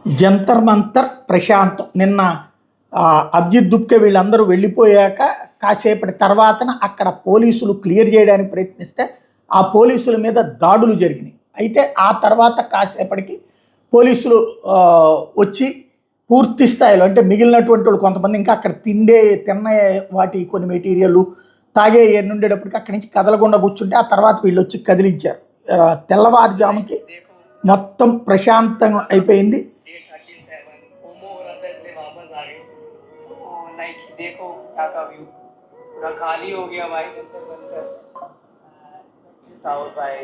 జంతర్ మంతర్ ప్రశాంతం నిన్న అభిజిత్ దుప్కే వీళ్ళందరూ వెళ్ళిపోయాక కాసేపటి తర్వాతన అక్కడ పోలీసులు క్లియర్ చేయడానికి ప్రయత్నిస్తే ఆ పోలీసుల మీద దాడులు జరిగినాయి. అయితే ఆ తర్వాత కాసేపటికి పోలీసులు వచ్చి పూర్తి స్థాయిలో అంటే మిగిలినటువంటి వాళ్ళు కొంతమంది ఇంకా అక్కడ తిన్న వాటి కొన్ని మెటీరియల్ తాగే ఉండేటప్పటికి అక్కడి నుంచి కదలకుండా కూర్చుంటే ఆ తర్వాత వీళ్ళు వచ్చి కదిలించారు. తెల్లవారుజాముకి మొత్తం ప్రశాంతంగా అయిపోయింది. देखो क्या का व्यू पूरा खाली हो गया भाई जंतर मंतर साउथ भाई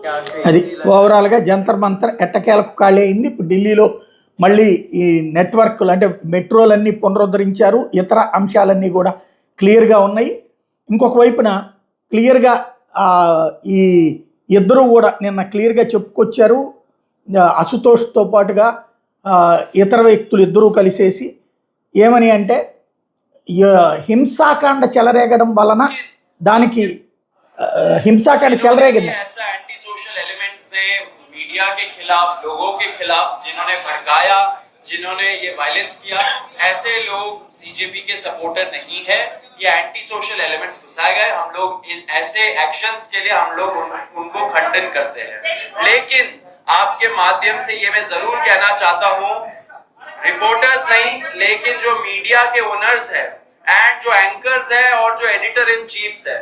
क्या అది ఓవరాల్గా జంతర్ మంతర్ ఎట్టకేలకు ఖాళీ అయింది. ఇప్పుడు ఢిల్లీలో మళ్ళీ ఈ నెట్వర్క్లు అంటే మెట్రోలన్నీ పునరుద్ధరించారు, ఇతర అంశాలన్నీ కూడా క్లియర్గా ఉన్నాయి. ఇంకొక వైపున క్లియర్గా ఈ ఇద్దరు కూడా నిన్న క్లియర్గా చెప్పుకొచ్చారు. అశుతోష్తో పాటుగా ఇతర వ్యక్తులు ఇద్దరూ కలిసేసి ఏమని అంటే హింసాకాండ చెలరేగడం వలన దానికి హింసాకాండ చెలరేగింది. ऐसा एंटी सोशल एलिमेंट्स ने मीडिया के खिलाफ, लोगों के खिलाफ जिन्होंने भड़काया, जिन्होंने ये वायलेंस किया, ऐसे लोग सीजेपी के सपोर्टर नहीं है. ये एंटी सोशल एलिमेंट्स घुसाए गए. हम लोग ऐसे एक्शंस के लिए हम लोग उनको खंडन करते हैं. लेकिन आपके माध्यम से ये मैं जरूर कहना चाहता हूँ, रिपोर्टर्स नहीं लेकिन जो मीडिया के ओनर्स है एंड जो एंकर्स है और जो एडिटर इन चीफ्स है,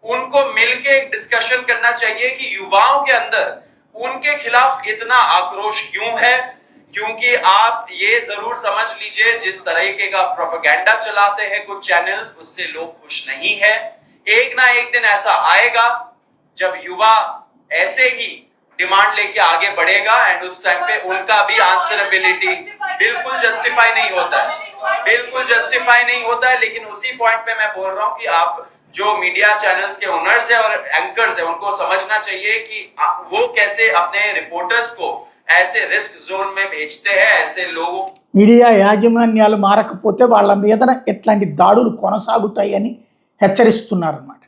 उनको मिलके एक डिस्कशन करना चाहिए कि युवाओं के अंदर उनके खिलाफ इतना आक्रोश क्यों है. क्योंकि आप ये जरूर समझ लीजिए, जिस तरीके का प्रोपेगेंडा चलाते हैं कुछ चैनल्स, उससे लोग खुश नहीं है. एक ना एक दिन ऐसा आएगा जब युवा ऐसे ही डिमांड लेके आगे बढ़ेगा एंड उस टाइम पे उनका भी आंसरेबिलिटी बिल्कुल जस्टिफाई नहीं होता है, बिल्कुल जस्टिफाई नहीं होता है. लेकिन उसी पॉइंट पे मैं बोल रहा हूँ कि आप जो मीडिया चैनल्स के ओनर्स है और एंकर्स है, उनको समझना चाहिए कि वो कैसे अपने रिपोर्टर्स को ऐसे रिस्क जोन में भेजते हैं. ऐसे लोगों మీడియా యాజమాన్యాలు మారకపోతే వాళ్ళ మీద ఇట్లాంటి దాడులు కొనసాగుతాయని హెచ్చరిస్తున్నారన్నమాట.